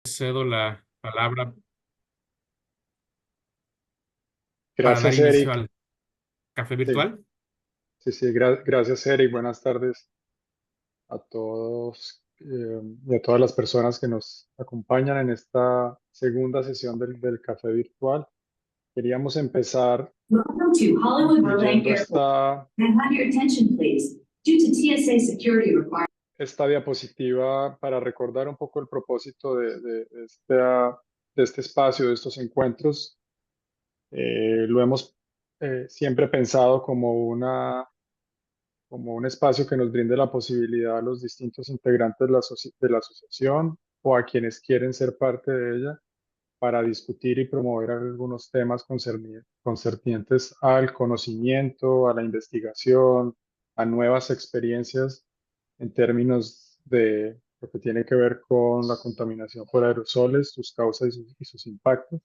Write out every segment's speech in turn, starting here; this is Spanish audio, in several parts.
Cedo la palabra para dar Gracias, inicio Eric. al café Sí, virtual. sí, sí, gracias, Eric. Buenas tardes a todos y a todas las personas que nos acompañan en esta segunda sesión del café virtual. Queríamos empezar Welcome to Hollywood Burbank incluyendo Airport. Can I have your attention, please? Due to TSA security requirements. esta diapositiva para recordar un poco el propósito de este espacio, de estos encuentros. Lo hemos siempre pensado como un espacio que nos brinde la posibilidad a los distintos integrantes de la asociación o a quienes quieren ser parte de ella para discutir y promover algunos temas concernientes al conocimiento, a la investigación, a nuevas experiencias en términos de lo que tiene que ver con la contaminación por aerosoles, sus causas y sus impactos.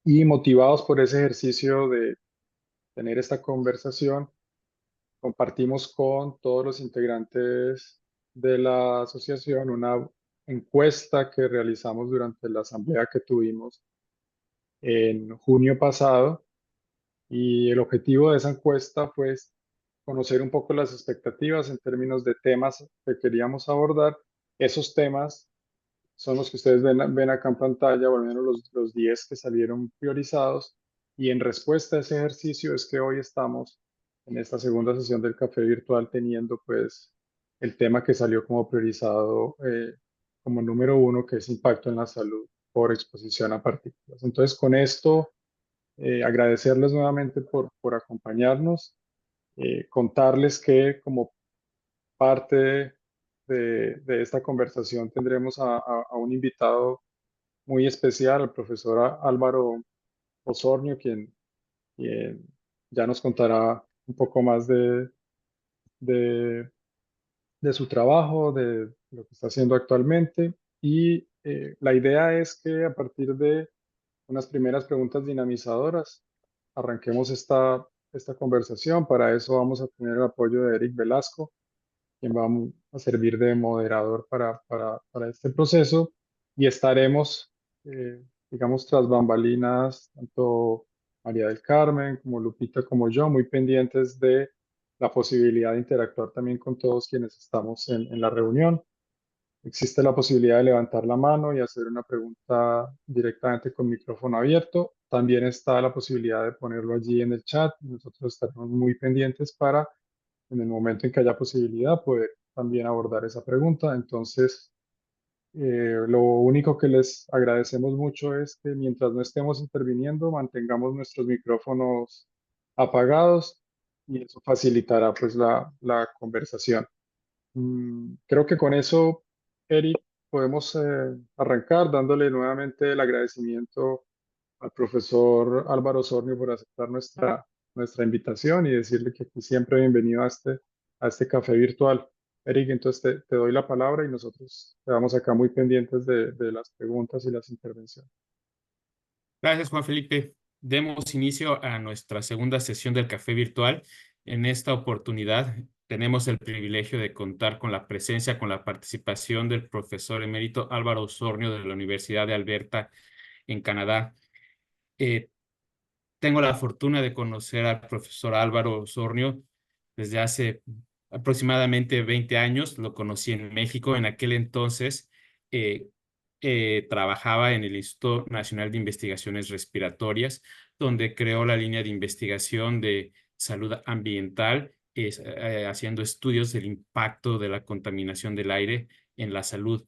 Y motivados por ese ejercicio de tener esta conversación, compartimos con todos los integrantes de la asociación una encuesta que realizamos durante la asamblea que tuvimos en junio pasado, y el objetivo de esa encuesta fue conocer un poco las expectativas en términos de temas que queríamos abordar. Esos temas son los que ustedes ven acá en pantalla, o al menos los 10 que salieron priorizados. Y en respuesta a ese ejercicio es que hoy estamos en esta segunda sesión del café virtual teniendo pues el tema que salió como priorizado como número uno, que es impacto en la salud por exposición a partículas. Entonces, con esto, agradecerles nuevamente por acompañarnos, contarles que como parte de esta conversación tendremos a un invitado muy especial, el profesor Álvaro Osornio, quien ya nos contará un poco más de, de su trabajo, de lo que está haciendo actualmente. Y la idea es que a partir de unas primeras preguntas dinamizadoras, arranquemos esta conversación. Para eso vamos a tener el apoyo de Eric Velasco, quien va a servir de moderador para este proceso, y estaremos, digamos, tras bambalinas, tanto María del Carmen como Lupita como yo, muy pendientes de la posibilidad de interactuar también con todos quienes estamos en la reunión. Existe la posibilidad de levantar la mano y hacer una pregunta directamente con micrófono abierto. También está la posibilidad de ponerlo allí en el chat. Nosotros estaremos muy pendientes para, en el momento en que haya posibilidad, poder también abordar esa pregunta. Entonces, lo único que les agradecemos mucho es que mientras no estemos interviniendo, mantengamos nuestros micrófonos apagados, y eso facilitará pues la conversación. Creo que con eso, Eric, podemos arrancar dándole nuevamente el agradecimiento al profesor Álvaro Osornio por aceptar nuestra invitación, y decirle que aquí siempre bienvenido a este café virtual. Eric, entonces te doy la palabra y nosotros quedamos acá muy pendientes de las preguntas y las intervenciones. Gracias, Juan Felipe. Demos inicio a nuestra segunda sesión del café virtual. En esta oportunidad tenemos el privilegio de contar con la presencia, con la participación del profesor emérito Álvaro Osornio de la Universidad de Alberta en Canadá. Eh, Tengo la fortuna de conocer al profesor Álvaro Osornio desde hace aproximadamente 20 años. Lo conocí en México. En aquel entonces eh, trabajaba en el Instituto Nacional de Investigaciones Respiratorias, donde creó la línea de investigación de salud ambiental, haciendo estudios del impacto de la contaminación del aire en la salud.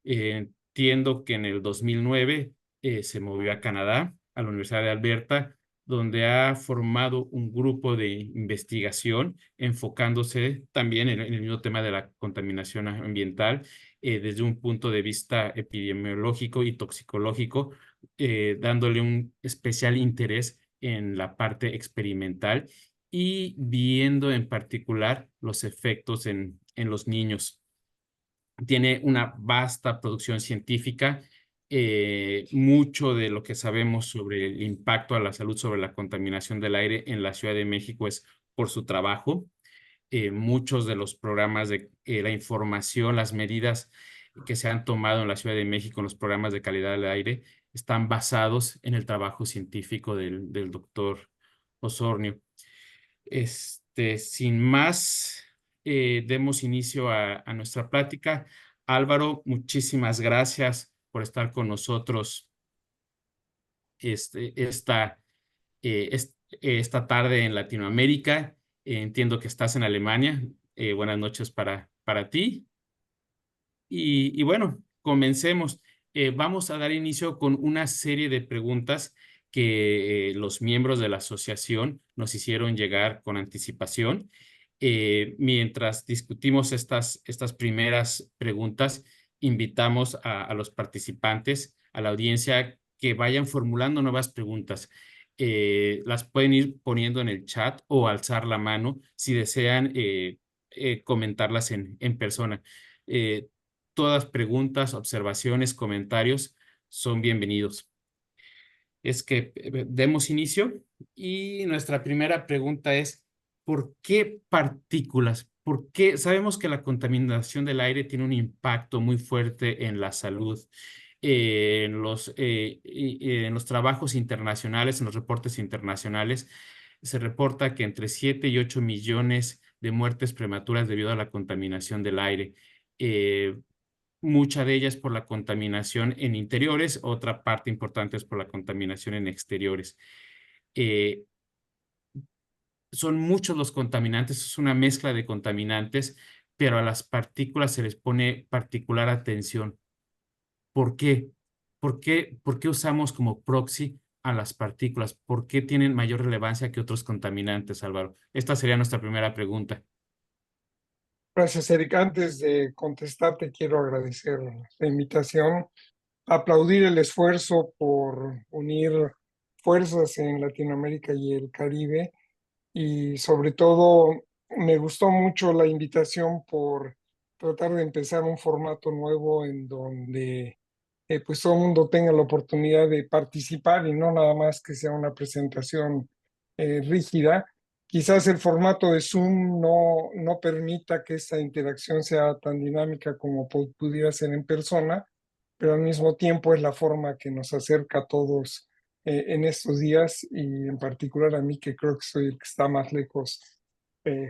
Entiendo que en el 2009 se movió a Canadá, a la Universidad de Alberta, donde ha formado un grupo de investigación enfocándose también en el mismo tema de la contaminación ambiental, desde un punto de vista epidemiológico y toxicológico, dándole un especial interés en la parte experimental y viendo en particular los efectos en los niños. Tiene una vasta producción científica. Mucho de lo que sabemos sobre el impacto a la salud sobre la contaminación del aire en la Ciudad de México es por su trabajo. Muchos de los programas de la información, las medidas que se han tomado en la Ciudad de México en los programas de calidad del aire están basados en el trabajo científico del doctor Osornio. Sin más, demos inicio a nuestra plática. Álvaro, muchísimas gracias por estar con nosotros esta tarde en Latinoamérica. Entiendo que estás en Alemania. Buenas noches para ti. Y bueno, comencemos. Vamos a dar inicio con una serie de preguntas que los miembros de la asociación nos hicieron llegar con anticipación. Mientras discutimos estas primeras preguntas, invitamos a los participantes, a la audiencia, que vayan formulando nuevas preguntas. Las pueden ir poniendo en el chat o alzar la mano si desean comentarlas en persona. Todas preguntas, observaciones, comentarios son bienvenidos. Demos inicio y nuestra primera pregunta es: ¿por qué partículas? ¿Por qué? Sabemos que la contaminación del aire tiene un impacto muy fuerte en la salud. En los trabajos internacionales, en los reportes internacionales, se reporta que entre 7 y 8 millones de muertes prematuras debido a la contaminación del aire. Mucha de ellas por la contaminación en interiores, otra parte importante es por la contaminación en exteriores. Son muchos los contaminantes, es una mezcla de contaminantes, pero a las partículas se les pone particular atención. ¿Por qué? ¿Por qué usamos como proxy a las partículas? ¿Por qué tienen mayor relevancia que otros contaminantes, Álvaro? Esta sería nuestra primera pregunta. Gracias, Eric. Antes de contestarte, quiero agradecer la invitación, aplaudir el esfuerzo por unir fuerzas en Latinoamérica y el Caribe, y sobre todo me gustó mucho la invitación por tratar de empezar un formato nuevo en donde pues todo el mundo tenga la oportunidad de participar y no nada más que sea una presentación rígida. Quizás el formato de Zoom no permita que esta interacción sea tan dinámica como pudiera ser en persona, pero al mismo tiempo es la forma que nos acerca a todos en estos días, y en particular a mí, que creo que soy el que está más lejos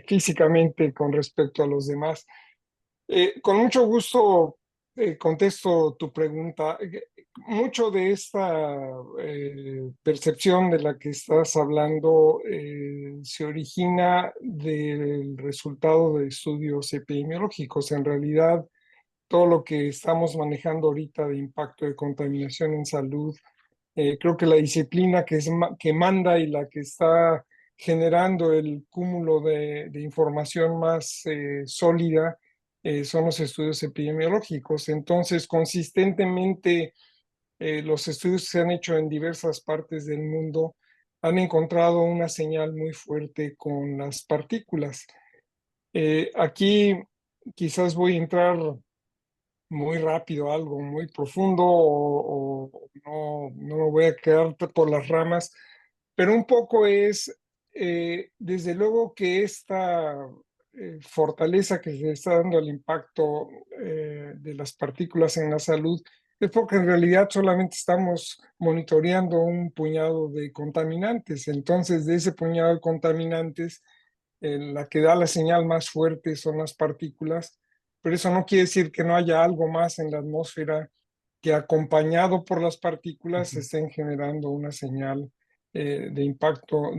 físicamente con respecto a los demás. Con mucho gusto contesto tu pregunta. Mucho de esta percepción de la que estás hablando se origina del resultado de estudios epidemiológicos. En realidad, todo lo que estamos manejando ahorita de impacto de contaminación en salud, creo que la disciplina que manda y la que está generando el cúmulo de información más sólida son los estudios epidemiológicos. Entonces, consistentemente, los estudios que se han hecho en diversas partes del mundo han encontrado una señal muy fuerte con las partículas. Aquí quizás voy a entrar muy rápido, algo muy profundo, o no me voy a quedar por las ramas, pero un poco es, desde luego que esta fortaleza que se está dando al impacto de las partículas en la salud es porque en realidad solamente estamos monitoreando un puñado de contaminantes. Entonces, de ese puñado de contaminantes, la que da la señal más fuerte son las partículas, pero eso no quiere decir que no haya algo más en la atmósfera que, acompañado por las partículas, estén generando una señal de impacto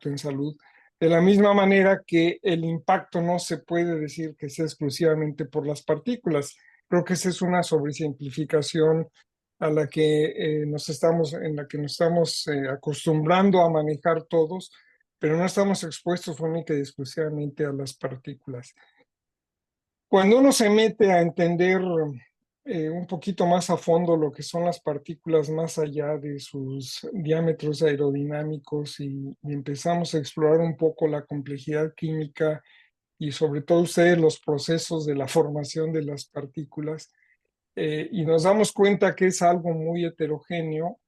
en salud. De la misma manera que el impacto no se puede decir que sea exclusivamente por las partículas. Creo que esa es una sobresimplificación a la que en la que nos estamos acostumbrando a manejar todos, pero no estamos expuestos única y exclusivamente a las partículas. Cuando uno se mete a entender un poquito más a fondo lo que son las partículas más allá de sus diámetros aerodinámicos, y empezamos a explorar un poco la complejidad química y sobre todo ustedes los procesos de la formación de las partículas, y nos damos cuenta que es algo muy heterogéneo.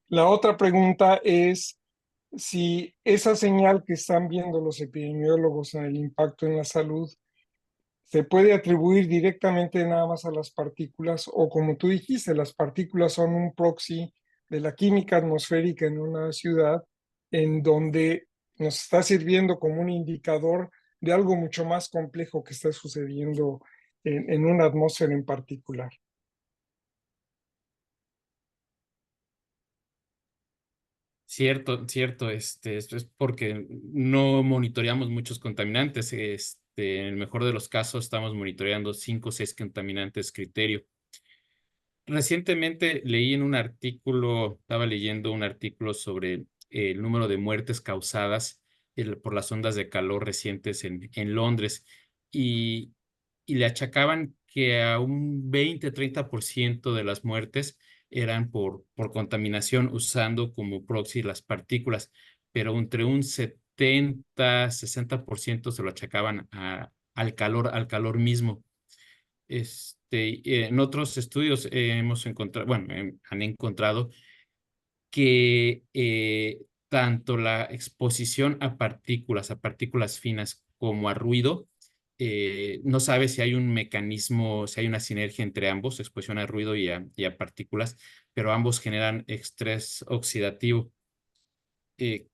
La otra pregunta es si esa señal que están viendo los epidemiólogos en el impacto en la salud se puede atribuir directamente nada más a las partículas, o como tú dijiste, las partículas son un proxy de la química atmosférica en una ciudad, en donde nos está sirviendo como un indicador de algo mucho más complejo que está sucediendo en una atmósfera en particular. Cierto, cierto, esto es porque no monitoreamos muchos contaminantes. En el mejor de los casos estamos monitoreando 5 o 6 contaminantes criterio. Recientemente leí en un artículo, estaba leyendo un artículo sobre el número de muertes causadas por las ondas de calor recientes en Londres y, y le achacaban que a un 20-30% de las muertes eran por contaminación usando como proxy las partículas, pero entre un 70-60% se lo achacaban al calor mismo. En otros estudios hemos encontrado, bueno, han encontrado que tanto la exposición a partículas finas como a ruido, no sabe si hay un mecanismo, si hay una sinergia entre ambos, exposición a ruido y a partículas, pero ambos generan estrés oxidativo. ¿Qué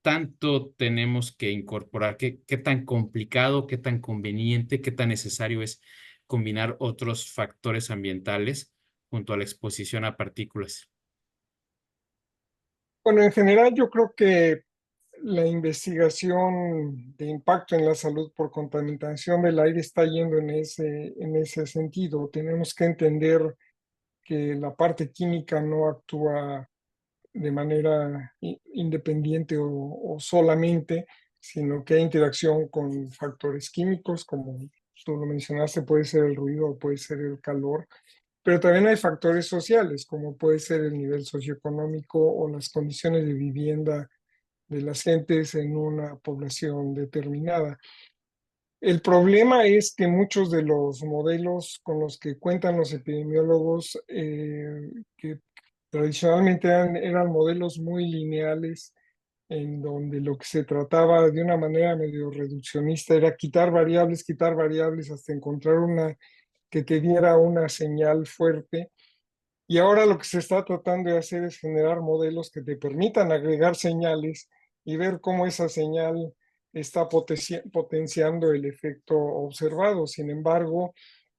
tanto tenemos que incorporar? ¿Qué tan complicado, qué tan conveniente, qué tan necesario es combinar otros factores ambientales junto a la exposición a partículas? Bueno, en general yo creo que la investigación de impacto en la salud por contaminación del aire está yendo en ese sentido. Tenemos que entender que la parte química no actúa de manera independiente o solamente, sino que hay interacción con factores químicos, como tú lo mencionaste, puede ser el ruido o puede ser el calor, pero también hay factores sociales, como puede ser el nivel socioeconómico o las condiciones de vivienda de las gentes en una población determinada. El problema es que muchos de los modelos con los que cuentan los epidemiólogos, que tradicionalmente eran modelos muy lineales, en donde lo que se trataba de una manera medio reduccionista era quitar variables hasta encontrar una que te diera una señal fuerte. Y ahora lo que se está tratando de hacer es generar modelos que te permitan agregar señales y ver cómo esa señal está potenciando el efecto observado. Sin embargo,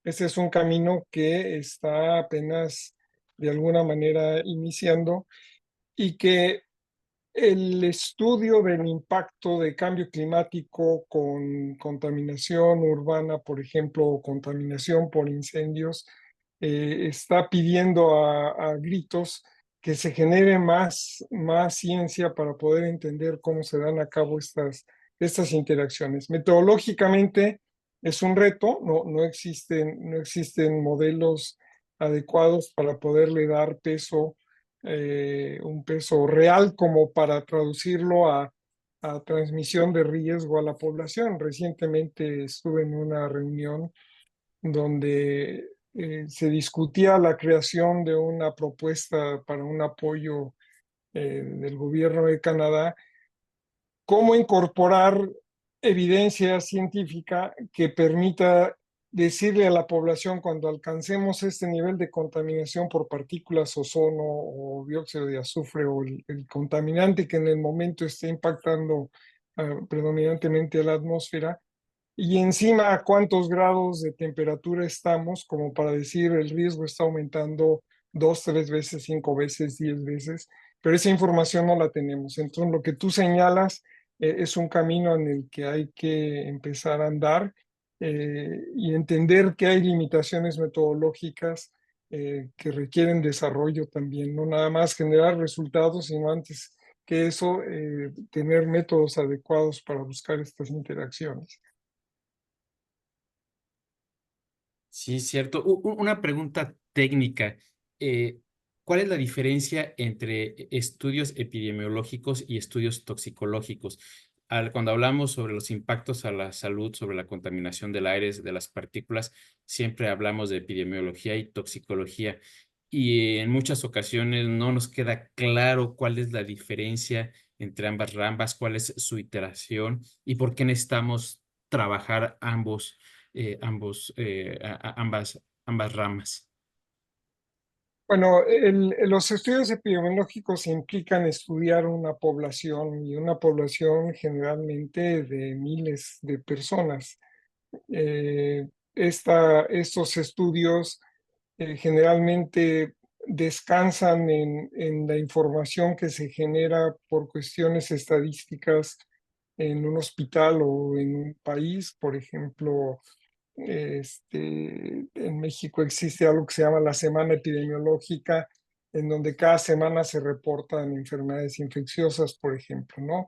ese es un camino que está apenas de alguna manera iniciando y que el estudio del impacto de cambio climático con contaminación urbana, por ejemplo, o contaminación por incendios, está pidiendo a gritos que se genere más ciencia para poder entender cómo se dan a cabo estas interacciones. Metodológicamente es un reto, no existen modelos adecuados para poderle dar un peso real como para traducirlo a transmisión de riesgo a la población. Recientemente estuve en una reunión donde se discutía la creación de una propuesta para un apoyo del gobierno de Canadá, cómo incorporar evidencia científica que permita decirle a la población cuando alcancemos este nivel de contaminación por partículas, ozono o dióxido de azufre o el contaminante que en el momento esté impactando predominantemente a la atmósfera, y encima a cuántos grados de temperatura estamos, como para decir el riesgo está aumentando 2, 3 veces, 5 veces, 10 veces, pero esa información no la tenemos. Entonces, lo que tú señalas es un camino en el que hay que empezar a andar y entender que hay limitaciones metodológicas que requieren desarrollo también, no nada más generar resultados, sino antes que eso, tener métodos adecuados para buscar estas interacciones. Sí, cierto. Una pregunta técnica. eh, ¿Cuál es la diferencia entre estudios epidemiológicos y estudios toxicológicos? Cuando hablamos sobre los impactos a la salud, sobre la contaminación del aire, de las partículas, siempre hablamos de epidemiología y toxicología. Y en muchas ocasiones no nos queda claro cuál es la diferencia entre ambas ramas, cuál es su iteración y por qué necesitamos trabajar ambos. ambas ramas. Bueno, los estudios epidemiológicos implican estudiar una población y una población generalmente de miles de personas. Estos estudios generalmente descansan en la información que se genera por cuestiones estadísticas en un hospital o en un país. Por ejemplo, en México existe algo que se llama la semana epidemiológica, en donde cada semana se reportan enfermedades infecciosas, por ejemplo, ¿no?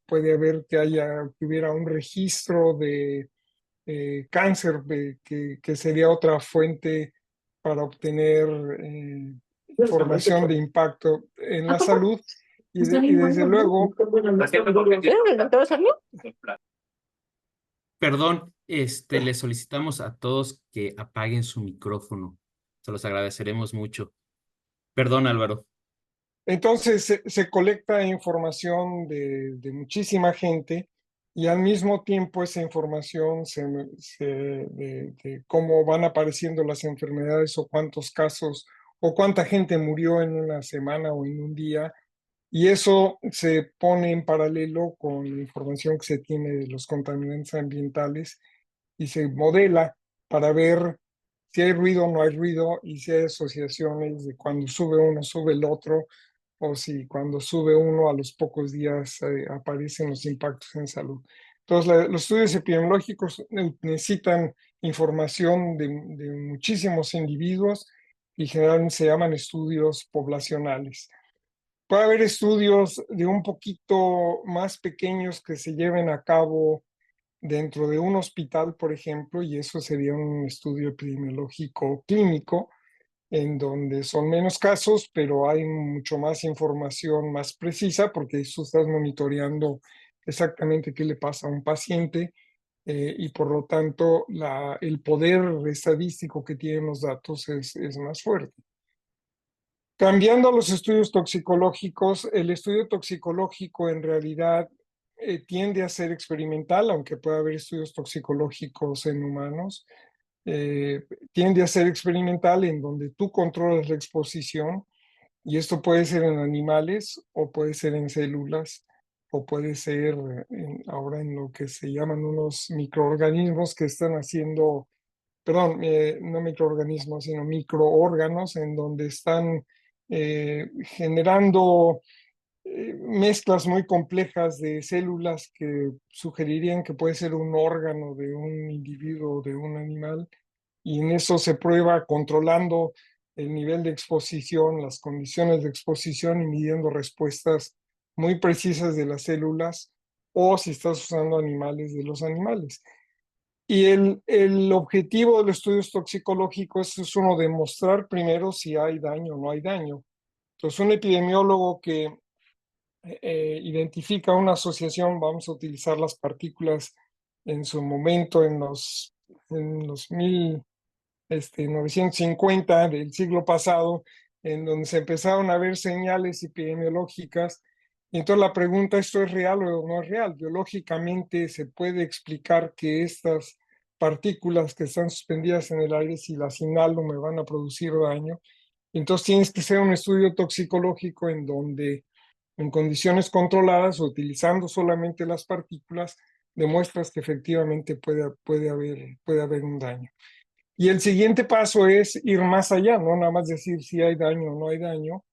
Puede haber que hubiera un registro de cáncer, que sería otra fuente para obtener información de impacto en la salud. Y desde luego, Perdón, le solicitamos a todos que apaguen su micrófono. Se los agradeceremos mucho. Perdón, Álvaro. entonces se colecta información de muchísima gente y al mismo tiempo esa información de cómo van apareciendo las enfermedades o cuántos casos o cuánta gente murió en una semana o en un día. Y eso se pone en paralelo con la información que se tiene de los contaminantes ambientales y se modela para ver si hay ruido o no hay ruido y si hay asociaciones de cuando sube uno, sube el otro, o si cuando sube uno a los pocos días aparecen los impactos en salud. Entonces, los estudios epidemiológicos necesitan información de muchísimos individuos y generalmente se llaman estudios poblacionales. Puede haber estudios de un poquito más pequeños que se lleven a cabo dentro de un hospital, por ejemplo, y eso sería un estudio epidemiológico clínico, en donde son menos casos, pero hay mucho más información más precisa, porque tú estás monitoreando exactamente qué le pasa a un paciente, y por lo tanto el poder estadístico que tienen los datos es más fuerte. Cambiando a los estudios toxicológicos, el estudio toxicológico en realidad tiende a ser experimental, aunque pueda haber estudios toxicológicos en humanos. Tiende a ser experimental en donde tú controlas la exposición, y esto puede ser en animales o puede ser en células o puede ser ahora en lo que se llaman unos microorganismos que están haciendo, perdón, no microorganismos, sino microórganos en donde están generando mezclas muy complejas de células que sugerirían que puede ser un órgano de un individuo o de un animal, y en eso se prueba controlando el nivel de exposición, las condiciones de exposición y midiendo respuestas muy precisas de las células, o si estás usando animales, de los animales. Y el objetivo de los estudios toxicológicos es uno, demostrar primero si hay daño o no hay daño. Entonces, un epidemiólogo que identifica una asociación, vamos a utilizar las partículas en su momento en los 1950 del siglo pasado, en donde se empezaron a ver señales epidemiológicas. Y entonces la pregunta, ¿esto es real o no es real? Biológicamente se puede explicar que estas partículas que están suspendidas en el aire, si las inhalo, me van a producir daño. Entonces tienes que hacer un estudio toxicológico en donde, en condiciones controladas, utilizando solamente las partículas, demuestras que efectivamente puede haber un daño. Y el siguiente paso es ir más allá, no nada más decir si hay daño o no hay daño,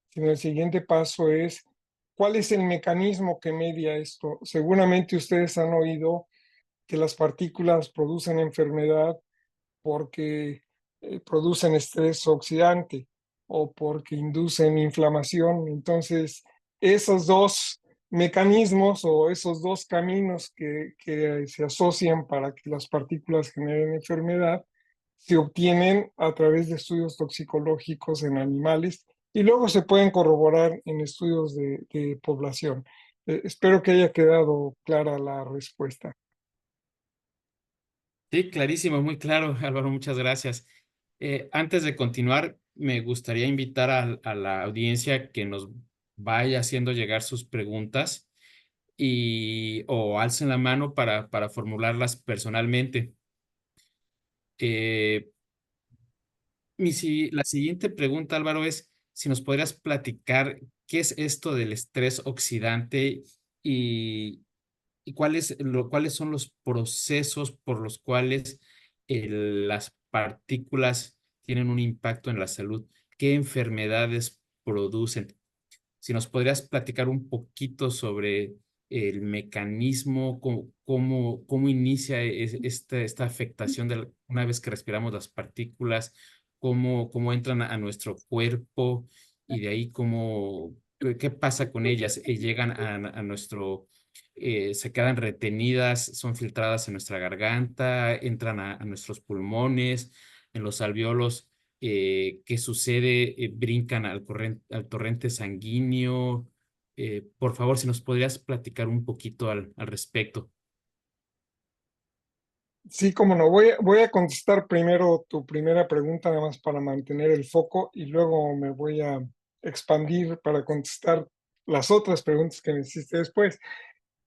sino el siguiente paso es cuál es el mecanismo que media esto. Seguramente ustedes han oído que las partículas producen enfermedad porque producen estrés oxidante o porque inducen inflamación. Entonces, esos dos mecanismos o esos dos caminos que se asocian para que las partículas generen enfermedad se obtienen a través de estudios toxicológicos en animales y luego se pueden corroborar en estudios de población. Espero que haya quedado clara la respuesta. Sí, clarísimo, muy claro, Álvaro, muchas gracias. Antes de continuar, me gustaría invitar a la audiencia que nos vaya haciendo llegar sus preguntas. o alcen la mano para formularlas personalmente. Eh, la siguiente pregunta, Álvaro, es si nos podrías platicar qué es esto del estrés oxidante y, cuáles son los procesos por los cuales las partículas tienen un impacto en la salud, qué enfermedades producen. Si nos podrías platicar un poquito sobre el mecanismo, cómo inicia esta afectación una vez que respiramos las partículas, cómo entran a nuestro cuerpo y de ahí qué pasa con ellas. Llegan a nuestro, se quedan retenidas, son filtradas en nuestra garganta, entran a nuestros pulmones, en los alvéolos. ¿Qué sucede? Brincan al torrente sanguíneo. Por favor, si nos podrías platicar un poquito al respecto. Sí, como no, voy a contestar primero tu primera pregunta, nada más para mantener el foco, y luego me voy a expandir para contestar las otras preguntas que me hiciste después.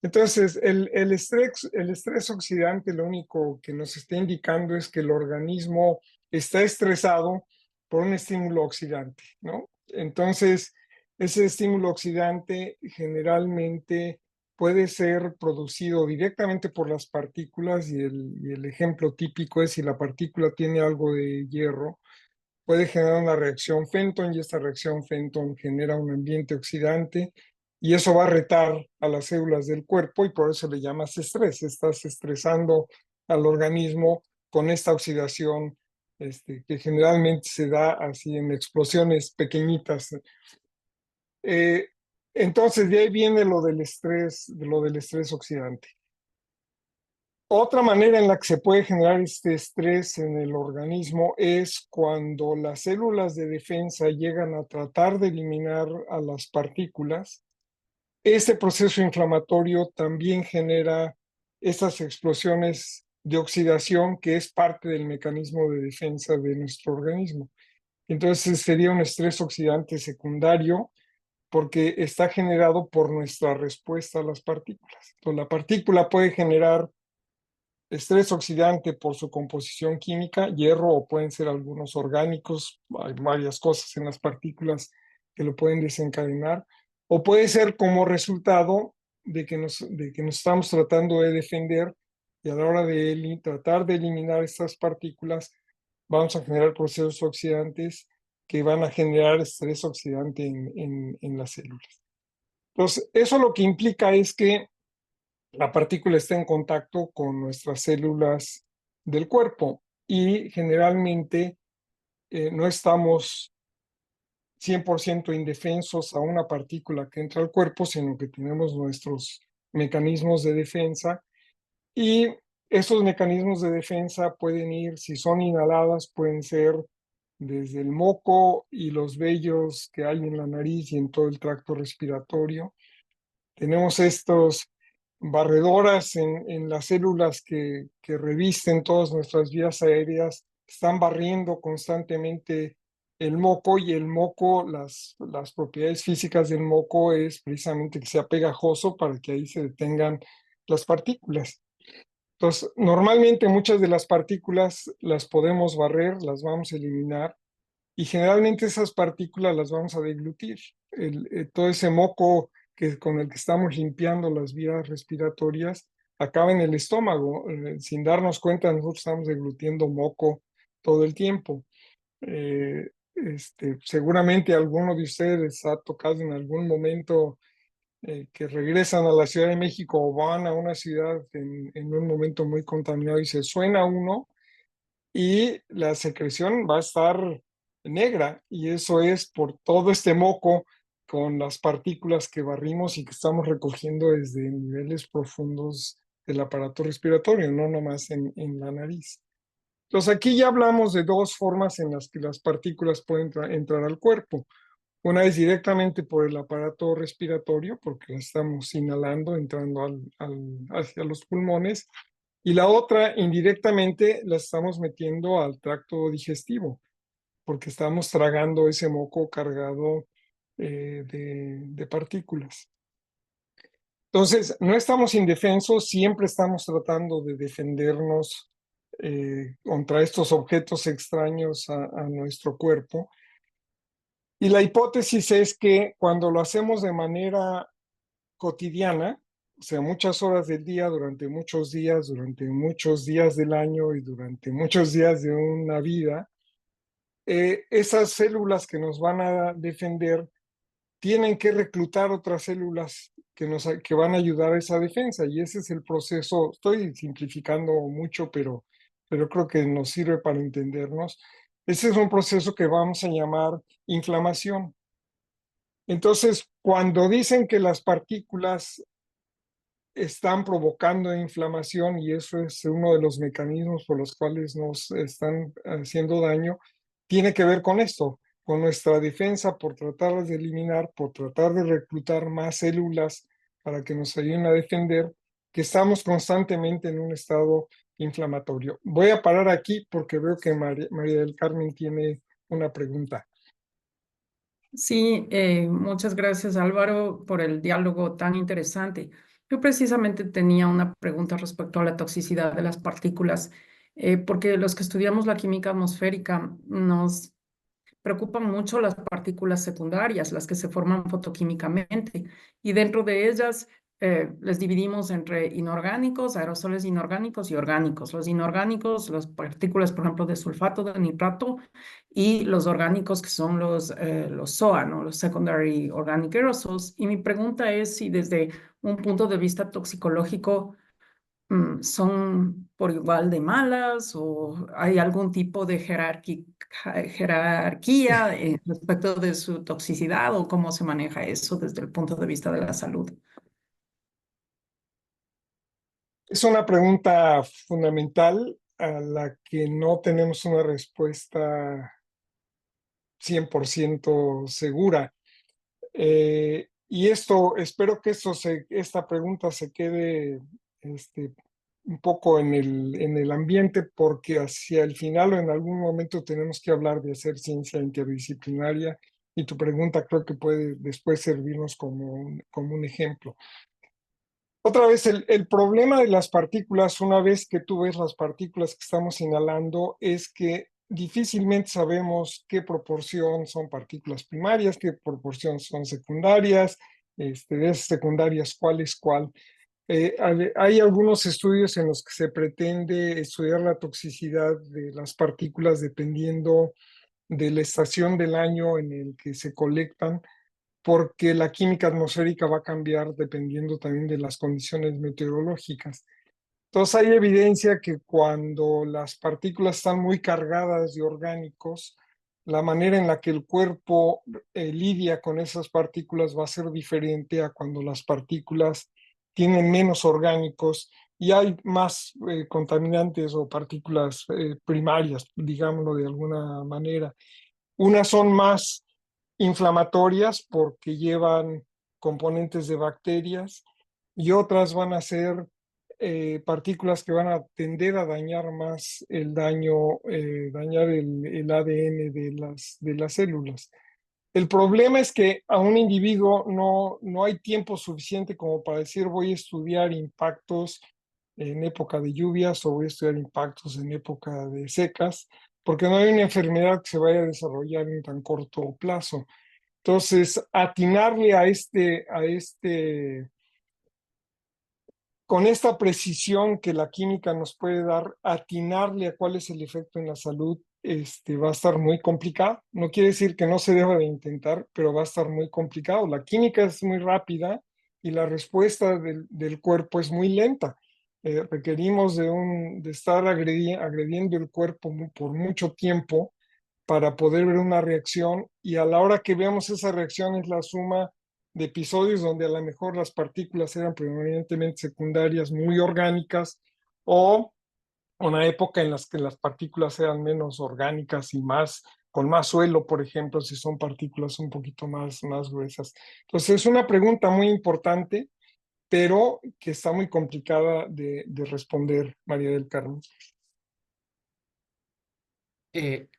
Entonces, el estrés oxidante lo único que nos está indicando es que el organismo está estresado por un estímulo oxidante, ¿no? Entonces, ese estímulo oxidante generalmente puede ser producido directamente por las partículas y el ejemplo típico es si la partícula tiene algo de hierro, puede generar una reacción Fenton y esta reacción Fenton genera un ambiente oxidante y eso va a retar a las células del cuerpo y por eso le llamas estrés. Estás estresando al organismo con esta oxidación que generalmente se da así en explosiones pequeñitas. Eh, entonces de ahí viene lo del estrés oxidante. Otra manera en la que se puede generar este estrés en el organismo es cuando las células de defensa llegan a tratar de eliminar a las partículas. Este proceso inflamatorio también genera esas explosiones de oxidación que es parte del mecanismo de defensa de nuestro organismo. Entonces sería un estrés oxidante secundario porque está generado por nuestra respuesta a las partículas. Entonces la partícula puede generar estrés oxidante por su composición química, hierro o pueden ser algunos orgánicos, hay varias cosas en las partículas que lo pueden desencadenar, o puede ser como resultado de que nos estamos tratando de defender y a la hora de tratar de eliminar estas partículas vamos a generar procesos oxidantes que van a generar estrés oxidante en las células. Entonces, eso lo que implica es que la partícula está en contacto con nuestras células del cuerpo y generalmente no estamos 100% indefensos a una partícula que entra al cuerpo, sino que tenemos nuestros mecanismos de defensa y esos mecanismos de defensa pueden ir, si son inhaladas, pueden ser desde el moco y los vellos que hay en la nariz y en todo el tracto respiratorio. Tenemos estos barredoras en las células que revisten todas nuestras vías aéreas, están barriendo constantemente el moco y el moco, las propiedades físicas del moco es precisamente que sea pegajoso para que ahí se detengan las partículas. Entonces, normalmente muchas de las partículas las podemos barrer, las vamos a eliminar y generalmente esas partículas las vamos a deglutir. Todo ese moco con el que estamos limpiando las vías respiratorias acaba en el estómago. Sin darnos cuenta, nosotros estamos deglutiendo moco todo el tiempo. Seguramente alguno de ustedes ha tocado en algún momento que regresan a la Ciudad de México o van a una ciudad en un momento muy contaminado y se suena uno y la secreción va a estar negra y eso es por todo este moco con las partículas que barrimos y que estamos recogiendo desde niveles profundos del aparato respiratorio, no nomás en la nariz. Entonces aquí ya hablamos de dos formas en las que las partículas pueden entrar al cuerpo. Una es directamente por el aparato respiratorio, porque la estamos inhalando, entrando hacia los pulmones, y la otra, indirectamente, la estamos metiendo al tracto digestivo, porque estamos tragando ese moco cargado de partículas. Entonces, no estamos indefensos, siempre estamos tratando de defendernos contra estos objetos extraños a nuestro cuerpo. Y la hipótesis es que cuando lo hacemos de manera cotidiana, o sea, muchas horas del día, durante muchos días del año y durante muchos días de una vida, esas células que nos van a defender tienen que reclutar otras células que van a ayudar a esa defensa. Y ese es el proceso. Estoy simplificando mucho, pero creo que nos sirve para entendernos. Ese es un proceso que vamos a llamar inflamación. Entonces, cuando dicen que las partículas están provocando inflamación y eso es uno de los mecanismos por los cuales nos están haciendo daño, tiene que ver con esto, con nuestra defensa por tratar de eliminar, por tratar de reclutar más células para que nos ayuden a defender, que estamos constantemente en un estado inflamatorio. Voy a parar aquí porque veo que María del Carmen tiene una pregunta. Sí, muchas gracias Álvaro por el diálogo tan interesante. Yo precisamente tenía una pregunta respecto a la toxicidad de las partículas, porque los que estudiamos la química atmosférica nos preocupan mucho las partículas secundarias, las que se forman fotoquímicamente, y dentro de ellas les dividimos entre inorgánicos, aerosoles inorgánicos y orgánicos. Los inorgánicos, las partículas, por ejemplo, de sulfato de nitrato, y los orgánicos que son los SOA, ¿no? Los Secondary Organic Aerosols. Y mi pregunta es si desde un punto de vista toxicológico, ¿son por igual de malas o hay algún tipo de jerarquía respecto de su toxicidad o cómo se maneja eso desde el punto de vista de la salud? Es una pregunta fundamental a la que no tenemos una respuesta 100% segura. Y espero que esta pregunta se quede un poco en el ambiente, porque hacia el final o en algún momento tenemos que hablar de hacer ciencia interdisciplinaria, y tu pregunta creo que puede después servirnos como un ejemplo. Otra vez, el problema de las partículas, una vez que tú ves las partículas que estamos inhalando, es que difícilmente sabemos qué proporción son partículas primarias, qué proporción son secundarias, de esas secundarias cuál es cuál. Hay algunos estudios en los que se pretende estudiar la toxicidad de las partículas dependiendo de la estación del año en el que se colectan, porque la química atmosférica va a cambiar dependiendo también de las condiciones meteorológicas. Entonces hay evidencia que cuando las partículas están muy cargadas de orgánicos, la manera en la que el cuerpo lidia con esas partículas va a ser diferente a cuando las partículas tienen menos orgánicos y hay más contaminantes o partículas primarias, digámoslo de alguna manera. Unas son más inflamatorias porque llevan componentes de bacterias, y otras van a ser partículas que van a tender a dañar más dañar el ADN de las células. El problema es que a un individuo no hay tiempo suficiente como para decir voy a estudiar impactos en época de lluvias o voy a estudiar impactos en época de secas, porque no hay una enfermedad que se vaya a desarrollar en tan corto plazo. Entonces, atinarle con esta precisión que la química nos puede dar, atinarle a cuál es el efecto en la salud, va a estar muy complicado. No quiere decir que no se deba de intentar, pero va a estar muy complicado. La química es muy rápida y la respuesta del cuerpo es muy lenta. Requerimos de estar agrediendo el cuerpo por mucho tiempo para poder ver una reacción, y a la hora que veamos esa reacción es la suma de episodios donde a lo mejor las partículas eran predominantemente secundarias, muy orgánicas, o una época en la que las partículas eran menos orgánicas y con más suelo, por ejemplo, si son partículas un poquito más gruesas. Entonces es una pregunta muy importante, pero que está muy complicada de responder, María del Carmen.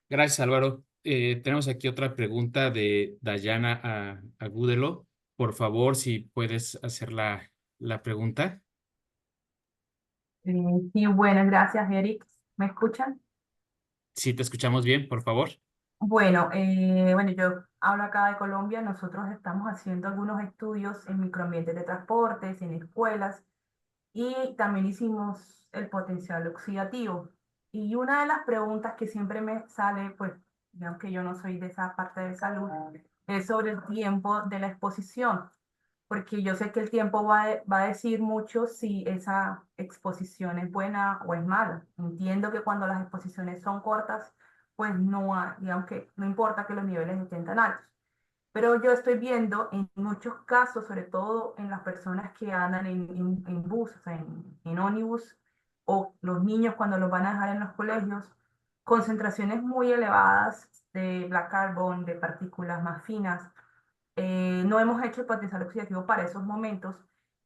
Gracias, Álvaro. Tenemos aquí otra pregunta de Dayana Agudelo. Por favor, si puedes hacer la la pregunta. Sí, buenas, gracias, Eric. ¿Me escuchan? Sí, te escuchamos bien, por favor. Bueno, yo hablo acá de Colombia. Nosotros estamos haciendo algunos estudios en microambientes de transportes, en escuelas, y también hicimos el potencial oxidativo. Y una de las preguntas que siempre me sale, pues, digamos que yo no soy de esa parte de salud, es sobre el tiempo de la exposición, porque yo sé que el tiempo va a decir mucho si esa exposición es buena o es mala. Entiendo que cuando las exposiciones son cortas, pues no, digamos que no importa que los niveles estén tan altos. Pero yo estoy viendo en muchos casos, sobre todo en las personas que andan en bus, o sea, en ómnibus, o los niños cuando los van a dejar en los colegios, concentraciones muy elevadas de black carbon, de partículas más finas. No hemos hecho el potencial oxidativo para esos momentos.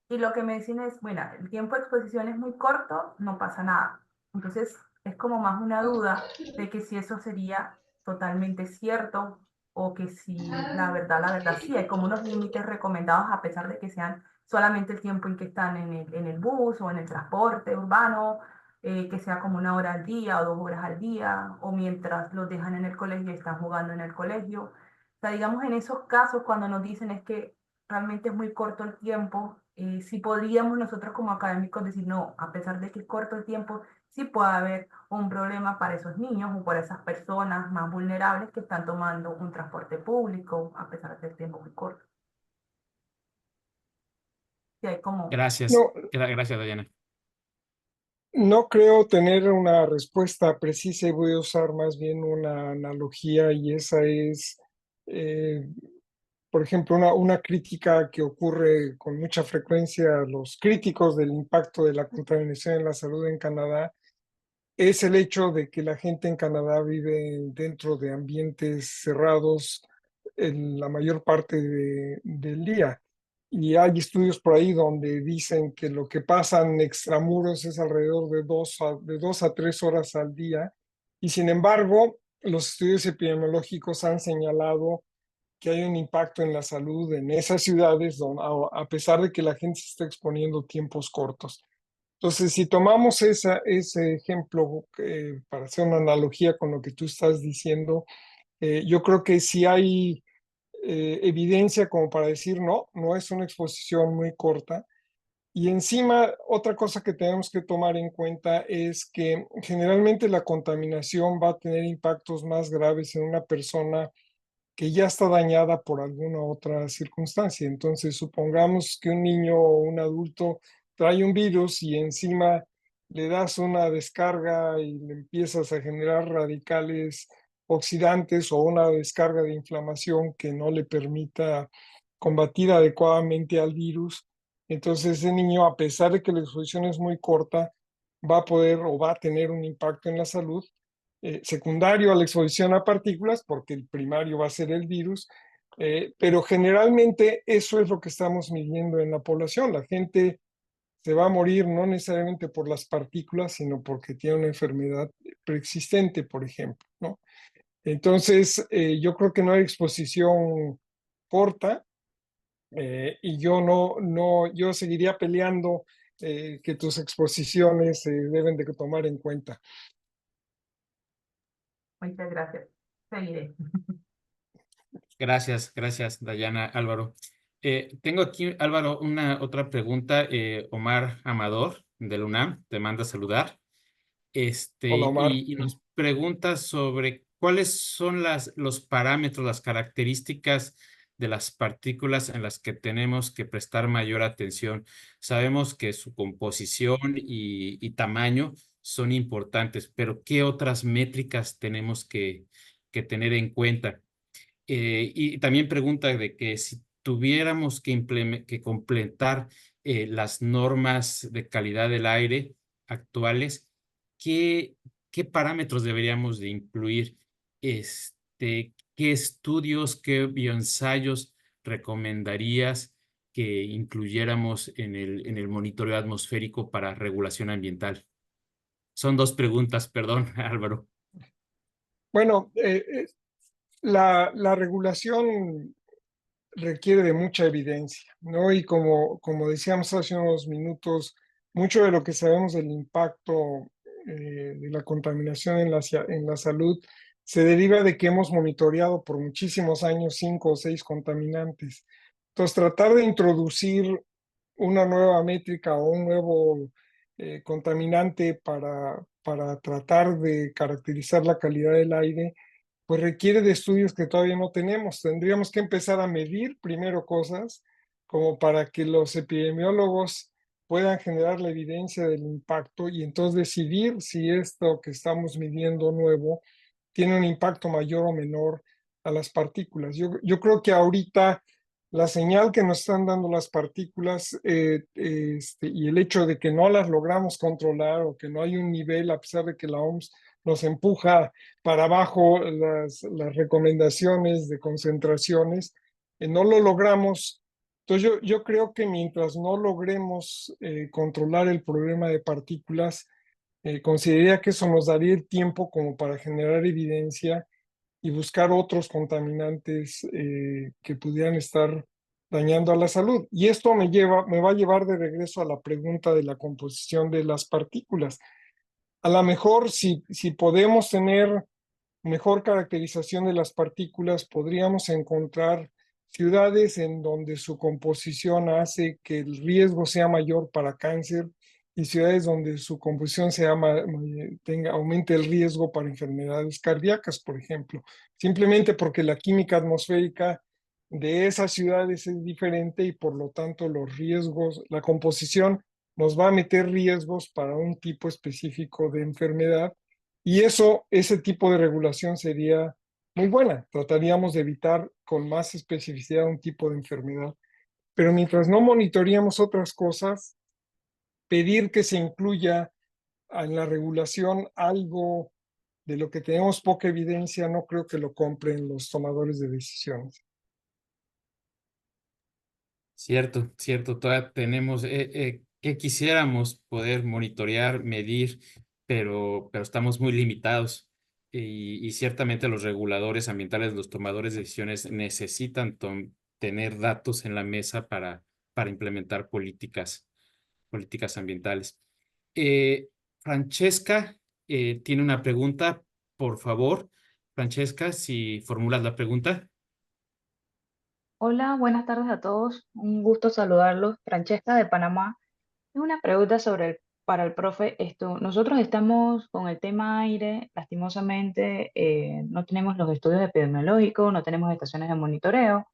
Y lo que me dicen es, bueno, el tiempo de exposición es muy corto, no pasa nada. Entonces, es como más una duda de que si eso sería totalmente cierto o que si la verdad sí, hay como unos límites recomendados a pesar de que sean solamente el tiempo en que están en el bus o en el transporte urbano, que sea como 1 hora al día o 2 horas al día, o mientras los dejan en el colegio y están jugando en el colegio. O sea, digamos, en esos casos, cuando nos dicen es que realmente es muy corto el tiempo, si podríamos nosotros como académicos decir, no, a pesar de que es corto el tiempo, sí puede haber un problema para esos niños o para esas personas más vulnerables que están tomando un transporte público, a pesar del tiempo muy corto. Sí, hay como... Gracias. No, Gracias, Dayana. no creo tener una respuesta precisa y voy a usar más bien una analogía y esa es, eh, por ejemplo, una crítica que ocurre con mucha frecuencia a los críticos del impacto de la contaminación en la salud en Canadá es el hecho de que la gente en Canadá vive dentro de ambientes cerrados en la mayor parte del día. Y hay estudios por ahí donde dicen que lo que pasan extramuros es alrededor de 2 a 3 horas al día. Y sin embargo, los estudios epidemiológicos han señalado que hay un impacto en la salud en esas ciudades donde, a pesar de que la gente se está exponiendo tiempos cortos. Entonces, si tomamos ese ejemplo para hacer una analogía con lo que tú estás diciendo, yo creo que sí hay evidencia como para decir no, no es una exposición muy corta. Y encima, otra cosa que tenemos que tomar en cuenta es que generalmente la contaminación va a tener impactos más graves en una persona que ya está dañada por alguna otra circunstancia. Entonces, supongamos que un niño o un adulto trae un virus y encima le das una descarga y le empiezas a generar radicales oxidantes o una descarga de inflamación que no le permita combatir adecuadamente al virus. Entonces, ese niño, a pesar de que la exposición es muy corta, va a poder o va a tener un impacto en la salud secundario a la exposición a partículas, porque el primario va a ser el virus, pero generalmente eso es lo que estamos midiendo en la población. La gente se va a morir no necesariamente por las partículas, sino porque tiene una enfermedad preexistente, por ejemplo, ¿no? Entonces, yo creo que no hay exposición corta y yo yo seguiría peleando que tus exposiciones se deben de tomar en cuenta. Muchas gracias. Seguiré. Gracias, Dayana, Álvaro. Tengo aquí, Álvaro, una otra pregunta. Omar Amador, del UNAM, te manda a saludar. Hola, Omar. Y nos pregunta sobre cuáles son los parámetros, las características de las partículas en las que tenemos que prestar mayor atención. Sabemos que su composición y tamaño son importantes, pero ¿qué otras métricas tenemos que tener en cuenta? Y también pregunta de que si tuviéramos que completar las normas de calidad del aire actuales, ¿qué, qué parámetros deberíamos de incluir? ¿Qué estudios, qué bioensayos recomendarías que incluyéramos en el monitoreo atmosférico para regulación ambiental? Son dos preguntas, perdón, Álvaro. Bueno, la regulación requiere de mucha evidencia, ¿no? Y como decíamos hace unos minutos, mucho de lo que sabemos del impacto de la contaminación en la salud se deriva de que hemos monitoreado por muchísimos años 5 o 6 contaminantes. Entonces, tratar de introducir una nueva métrica o un nuevo contaminante para tratar de caracterizar la calidad del aire, pues requiere de estudios que todavía no tenemos. Tendríamos que empezar a medir primero cosas como para que los epidemiólogos puedan generar la evidencia del impacto y entonces decidir si esto que estamos midiendo nuevo tiene un impacto mayor o menor a las partículas. Yo creo que ahorita la señal que nos están dando las partículas y el hecho de que no las logramos controlar o que no hay un nivel, a pesar de que la OMS nos empuja para abajo las recomendaciones de concentraciones, no lo logramos. Entonces yo creo que mientras no logremos controlar el problema de partículas, consideraría que eso nos daría el tiempo como para generar evidencia y buscar otros contaminantes que pudieran estar dañando a la salud. Y esto me va a llevar de regreso a la pregunta de la composición de las partículas. A lo mejor si podemos tener mejor caracterización de las partículas, podríamos encontrar ciudades en donde su composición hace que el riesgo sea mayor para cáncer y ciudades donde su composición aumente el riesgo para enfermedades cardíacas, por ejemplo, simplemente porque la química atmosférica de esas ciudades es diferente y por lo tanto los riesgos, la composición nos va a meter riesgos para un tipo específico de enfermedad y ese tipo de regulación sería muy buena. Trataríamos de evitar con más especificidad un tipo de enfermedad. Pero mientras no monitoreamos otras cosas, pedir que se incluya en la regulación algo de lo que tenemos poca evidencia, no creo que lo compren los tomadores de decisiones. Cierto, cierto. Todavía tenemos que quisiéramos poder monitorear, medir, pero estamos muy limitados. Y ciertamente los reguladores ambientales, los tomadores de decisiones necesitan tener datos en la mesa para implementar políticas ambientales. Francesca tiene una pregunta, por favor. Francesca, si formulas la pregunta. Hola, buenas tardes a todos. Un gusto saludarlos. Francesca de Panamá. Tengo una pregunta para el profe. Nosotros estamos con el tema aire, lastimosamente, no tenemos los estudios epidemiológicos, no tenemos estaciones de monitoreo.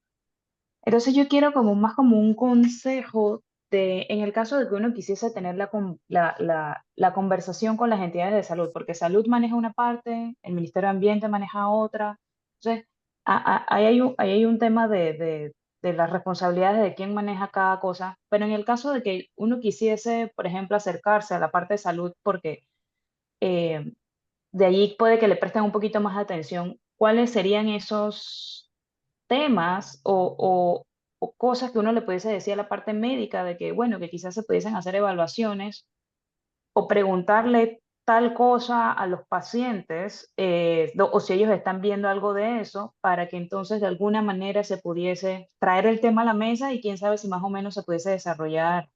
Entonces yo quiero más como un consejo en el caso de que uno quisiese tener la conversación con las entidades de salud, porque salud maneja una parte, el Ministerio de Ambiente maneja otra. Entonces, ahí hay un tema de las responsabilidades de quién maneja cada cosa, pero en el caso de que uno quisiese, por ejemplo, acercarse a la parte de salud, porque eh, de allí puede que le presten un poquito más de atención, ¿cuáles serían esos temas o cosas que uno le pudiese decir a la parte médica de que, bueno, que quizás se pudiesen hacer evaluaciones o preguntarle tal cosa a los pacientes o si ellos están viendo algo de eso para que entonces de alguna manera se pudiese traer el tema a la mesa y quién sabe si más o menos se pudiese desarrollar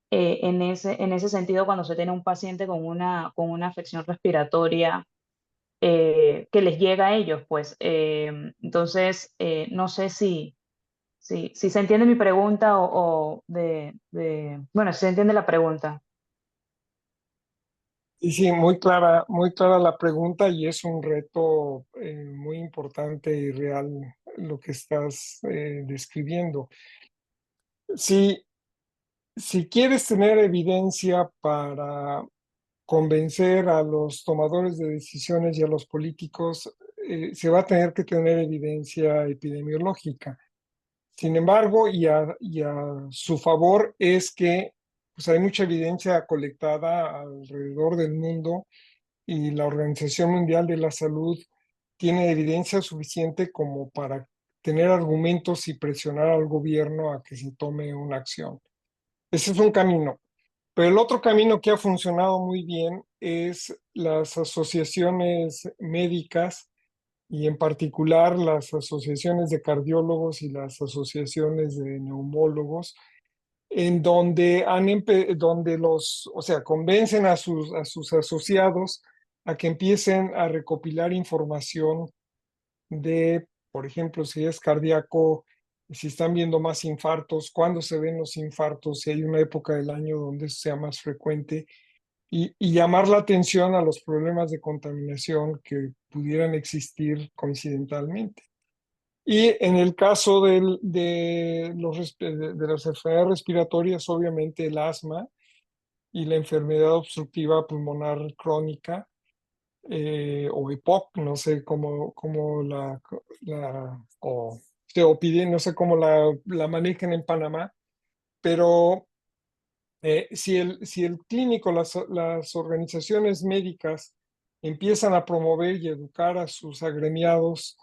en ese sentido cuando se tiene un paciente con una afección respiratoria que les llega a ellos, pues. Entonces, no sé si se entiende mi pregunta bueno, si se entiende la pregunta. Y sí, muy clara la pregunta y es un reto muy importante y real lo que estás describiendo. Si quieres tener evidencia para convencer a los tomadores de decisiones y a los políticos, se va a tener que tener evidencia epidemiológica. Sin embargo, y a su favor es que pues hay mucha evidencia colectada alrededor del mundo y la Organización Mundial de la Salud tiene evidencia suficiente como para tener argumentos y presionar al gobierno a que se tome una acción. Ese es un camino. Pero el otro camino que ha funcionado muy bien es las asociaciones médicas y en particular las asociaciones de cardiólogos y las asociaciones de neumólogos, en donde donde o sea, convencen a sus asociados a que empiecen a recopilar información de, por ejemplo, si es cardíaco, si están viendo más infartos, cuándo se ven los infartos, si hay una época del año donde eso sea más frecuente, y llamar la atención a los problemas de contaminación que pudieran existir coincidentalmente. Y en el caso de las enfermedades respiratorias, obviamente el asma y la enfermedad obstructiva pulmonar crónica, o EPOC, no sé cómo o COPD, no sé cómo la manejan en Panamá, pero si el clínico, las organizaciones médicas empiezan a promover y educar a sus agremiados,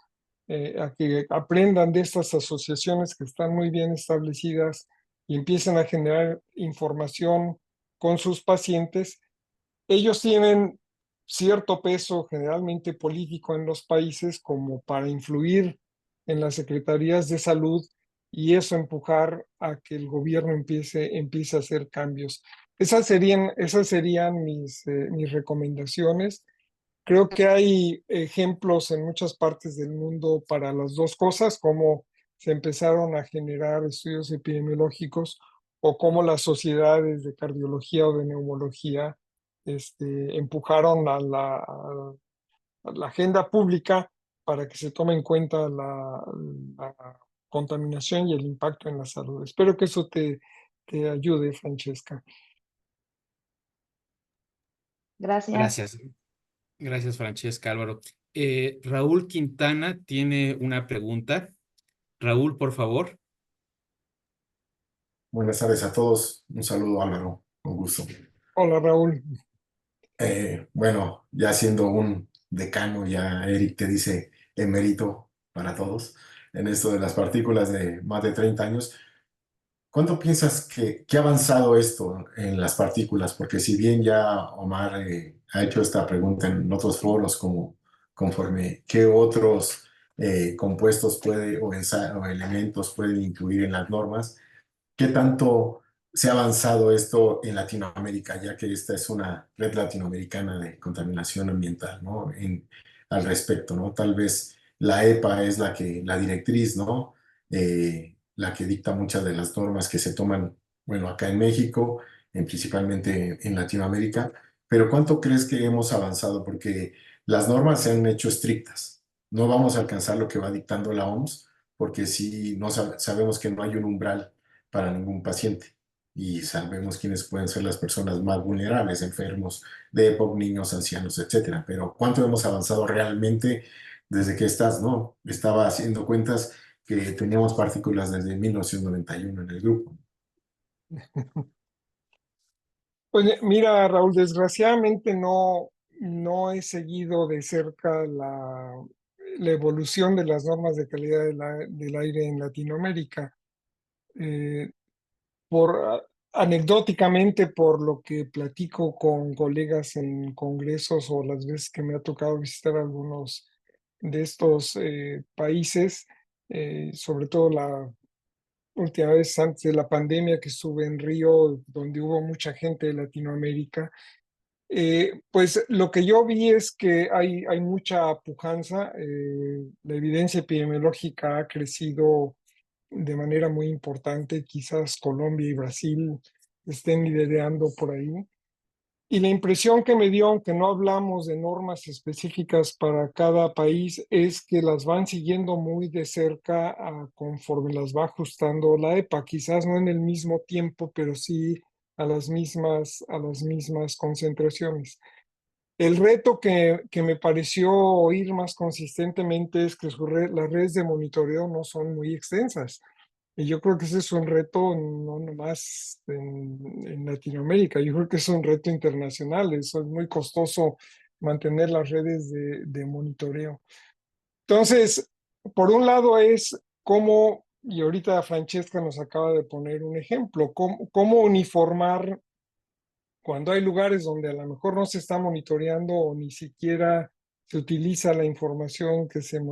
a que aprendan de estas asociaciones que están muy bien establecidas y empiezan a generar información con sus pacientes, ellos tienen cierto peso generalmente político en los países como para influir en las secretarías de salud y eso empujar a que el gobierno empiece a hacer cambios. Esas serían mis recomendaciones. Creo que hay ejemplos en muchas partes del mundo para las dos cosas, como se empezaron a generar estudios epidemiológicos o cómo las sociedades de cardiología o de neumología empujaron a la agenda pública para que se tome en cuenta la contaminación y el impacto en la salud. Espero que eso te ayude, Francesca. Gracias. Gracias. Gracias, Francesca, Álvaro. Raúl Quintana tiene una pregunta. Raúl, por favor. Buenas tardes a todos. Un saludo, Álvaro. Con gusto. Hola, Raúl. Bueno, ya siendo un decano, ya Eric te dice emérito para todos en esto de las partículas de más de 30 años. ¿Cuánto piensas que ha avanzado esto en las partículas? Porque si bien ya Omar ha hecho esta pregunta en otros foros, como conforme qué otros compuestos o elementos pueden incluir en las normas, ¿qué tanto se ha avanzado esto en Latinoamérica, ya que esta es una red latinoamericana de contaminación ambiental, ¿no? Al respecto, ¿no? Tal vez la EPA es la directriz, ¿no? La que dicta muchas de las normas que se toman, bueno, acá en México, principalmente en Latinoamérica, pero ¿cuánto crees que hemos avanzado? Porque las normas se han hecho estrictas. No vamos a alcanzar lo que va dictando la OMS, porque sí, no sabemos que no hay un umbral para ningún paciente. Y sabemos quiénes pueden ser las personas más vulnerables, enfermos de EPOC, niños, ancianos, etcétera. Pero ¿cuánto hemos avanzado realmente desde que no? Estaba haciendo cuentas que teníamos partículas desde 1991 en el grupo. Pues mira, Raúl, desgraciadamente no he seguido de cerca la evolución de las normas de calidad del aire en Latinoamérica. Eh, Anecdóticamente, por lo que platico con colegas en congresos o las veces que me ha tocado visitar algunos de estos países, sobre todo la última vez antes de la pandemia que estuve en Río, donde hubo mucha gente de Latinoamérica, pues lo que yo vi es que hay mucha pujanza, la evidencia epidemiológica ha crecido de manera muy importante, quizás Colombia y Brasil estén liderando por ahí. Y la impresión que me dio, aunque no hablamos de normas específicas para cada país, es que las van siguiendo muy de cerca conforme las va ajustando la EPA, quizás no en el mismo tiempo, pero sí a las mismas concentraciones. El reto que me pareció oír más consistentemente es que las redes de monitoreo no son muy extensas. Y yo creo que ese es un reto no nomás en Latinoamérica, yo creo que es un reto internacional, es muy costoso mantener las redes de monitoreo. Entonces, por un lado es cómo, y ahorita Francesca nos acaba de poner un ejemplo, cómo uniformar cuando hay lugares donde a lo mejor no se está monitoreando o ni siquiera se utiliza la información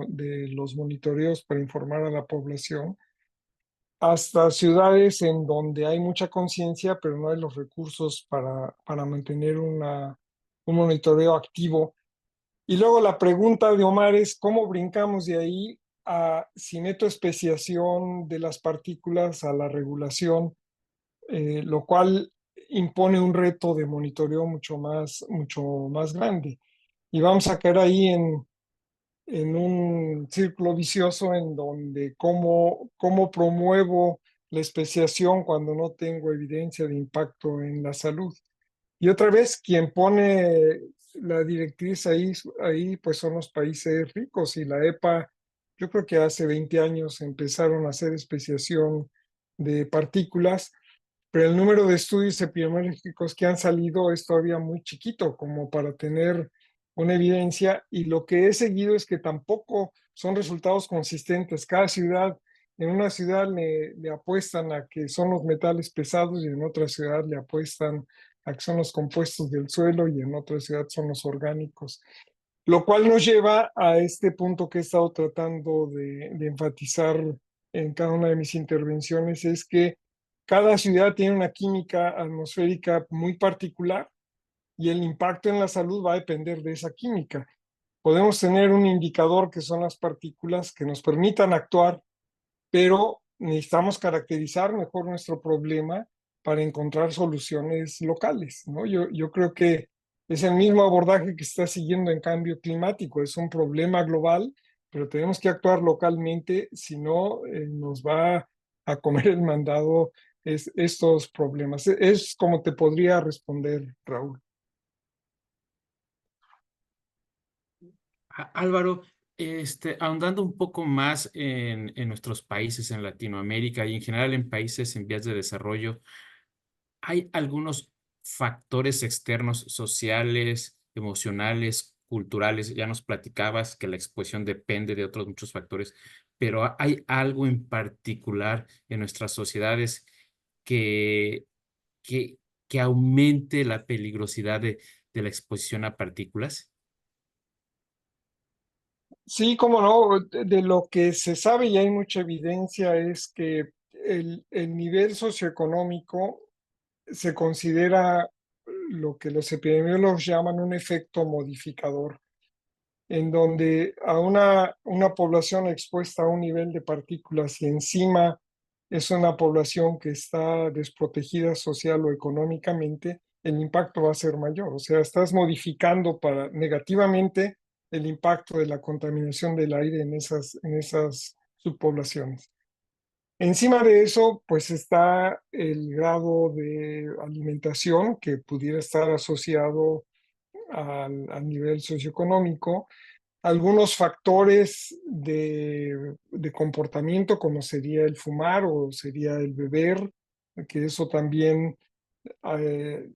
de los monitoreos para informar a la población, hasta ciudades en donde hay mucha conciencia, pero no hay los recursos para mantener un monitoreo activo. Y luego la pregunta de Omar es, ¿cómo brincamos de ahí a, si meto especiación de las partículas, a la regulación, lo cual impone un reto de monitoreo mucho más grande? Y vamos a caer ahí en un círculo vicioso en donde cómo promuevo la especiación cuando no tengo evidencia de impacto en la salud. Y otra vez, quien pone la directriz ahí pues son los países ricos, y la EPA, yo creo que hace 20 años empezaron a hacer especiación de partículas, pero el número de estudios epidemiológicos que han salido es todavía muy chiquito como para tener una evidencia, y lo que he seguido es que tampoco son resultados consistentes. Cada ciudad, en una ciudad le apuestan a que son los metales pesados, y en otra ciudad le apuestan a que son los compuestos del suelo, y en otra ciudad son los orgánicos. Lo cual nos lleva a este punto que he estado tratando de enfatizar en cada una de mis intervenciones, es que cada ciudad tiene una química atmosférica muy particular, y el impacto en la salud va a depender de esa química. Podemos tener un indicador que son las partículas que nos permitan actuar, pero necesitamos caracterizar mejor nuestro problema para encontrar soluciones locales, ¿no? Yo creo que es el mismo abordaje que se está siguiendo en cambio climático. Es un problema global, pero tenemos que actuar localmente, si no nos va a comer el mandado estos problemas. Es como te podría responder, Raúl. Álvaro, ahondando un poco más en nuestros países, en Latinoamérica y en general en países en vías de desarrollo, ¿hay algunos factores externos sociales, emocionales, culturales? Ya nos platicabas que la exposición depende de otros muchos factores, pero ¿hay algo en particular en nuestras sociedades que, que, que aumente la peligrosidad de la exposición a partículas? Sí, cómo no, de lo que se sabe y hay mucha evidencia es que el nivel socioeconómico se considera lo que los epidemiólogos llaman un efecto modificador, en donde a una población expuesta a un nivel de partículas y encima es una población que está desprotegida social o económicamente, el impacto va a ser mayor. O sea, estás modificando negativamente el impacto de la contaminación del aire en esas subpoblaciones. Encima de eso, pues está el grado de alimentación que pudiera estar asociado al nivel socioeconómico, algunos factores de comportamiento, como sería el fumar o sería el beber, que eso también eh,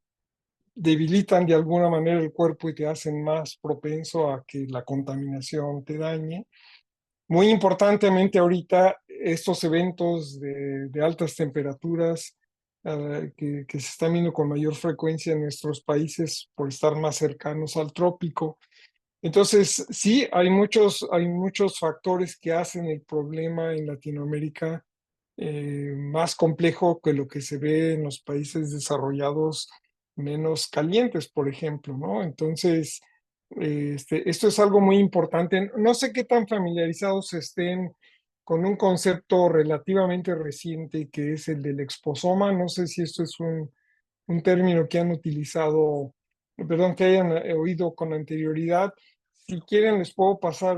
debilitan de alguna manera el cuerpo y te hacen más propenso a que la contaminación te dañe. Muy importantemente ahorita, estos eventos de altas temperaturas que se están viendo con mayor frecuencia en nuestros países por estar más cercanos al trópico. Entonces, sí, hay muchos factores que hacen el problema en Latinoamérica más complejo que lo que se ve en los países desarrollados menos calientes, por ejemplo, ¿no? Entonces, esto es algo muy importante. No sé qué tan familiarizados estén con un concepto relativamente reciente que es el del exposoma. No sé si esto es un término que han utilizado, perdón, que hayan oído con anterioridad. Si quieren, les puedo pasar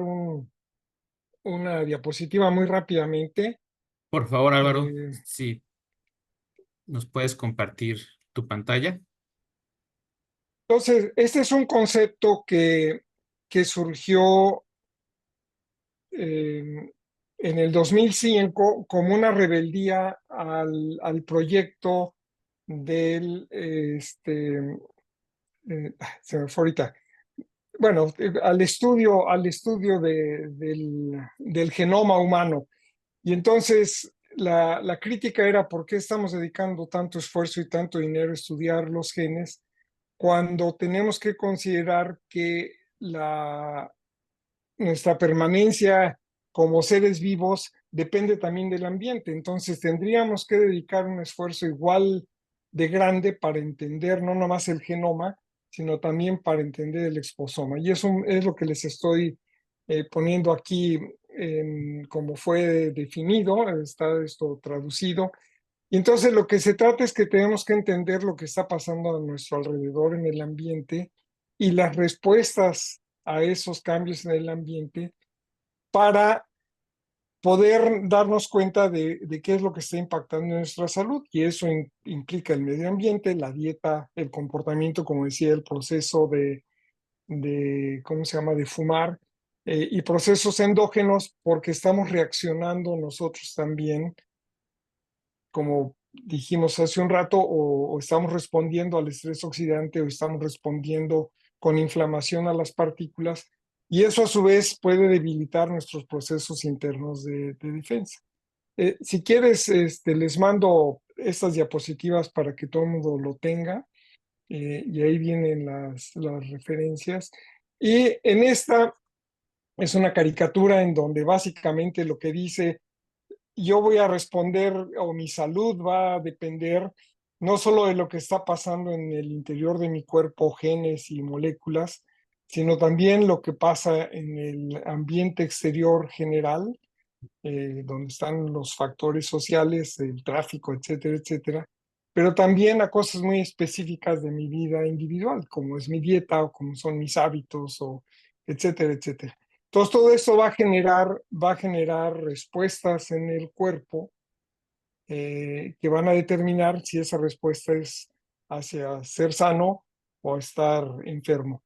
una diapositiva muy rápidamente. Por favor, Álvaro, Eh, si nos puedes compartir tu pantalla. entonces, este es un concepto que surgió en el 2005 como una rebeldía al proyecto del, se me fue ahorita, bueno, al estudio del genoma humano. Y entonces la crítica era: ¿por qué estamos dedicando tanto esfuerzo y tanto dinero a estudiar los genes cuando tenemos que considerar que nuestra permanencia como seres vivos depende también del ambiente. Entonces tendríamos que dedicar un esfuerzo igual de grande para entender no nomás el genoma, sino también para entender el exposoma. Y eso es lo que les estoy poniendo aquí como fue definido, está esto traducido. Y entonces lo que se trata es que tenemos que entender lo que está pasando a nuestro alrededor en el ambiente y las respuestas a esos cambios en el ambiente para poder darnos cuenta de qué es lo que está impactando en nuestra salud. Y eso implica el medio ambiente, la dieta, el comportamiento, como decía, el proceso ¿cómo se llama?, de fumar, y procesos endógenos, porque estamos reaccionando nosotros también, como dijimos hace un rato, o estamos respondiendo al estrés oxidante o estamos respondiendo con inflamación a las partículas, y eso a su vez puede debilitar nuestros procesos internos de defensa. Si quieres, les mando estas diapositivas para que todo el mundo lo tenga, y ahí vienen las referencias. Y en esta es una caricatura en donde básicamente lo que dice: yo voy a responder, o mi salud va a depender no solo de lo que está pasando en el interior de mi cuerpo, genes y moléculas, sino también lo que pasa en el ambiente exterior general, donde están los factores sociales, el tráfico, etcétera, etcétera, pero también a cosas muy específicas de mi vida individual, como es mi dieta o como son mis hábitos, o etcétera, etcétera. Entonces, todo esto va a generar respuestas en el cuerpo, que van a determinar si esa respuesta es hacia ser sano o estar enfermo.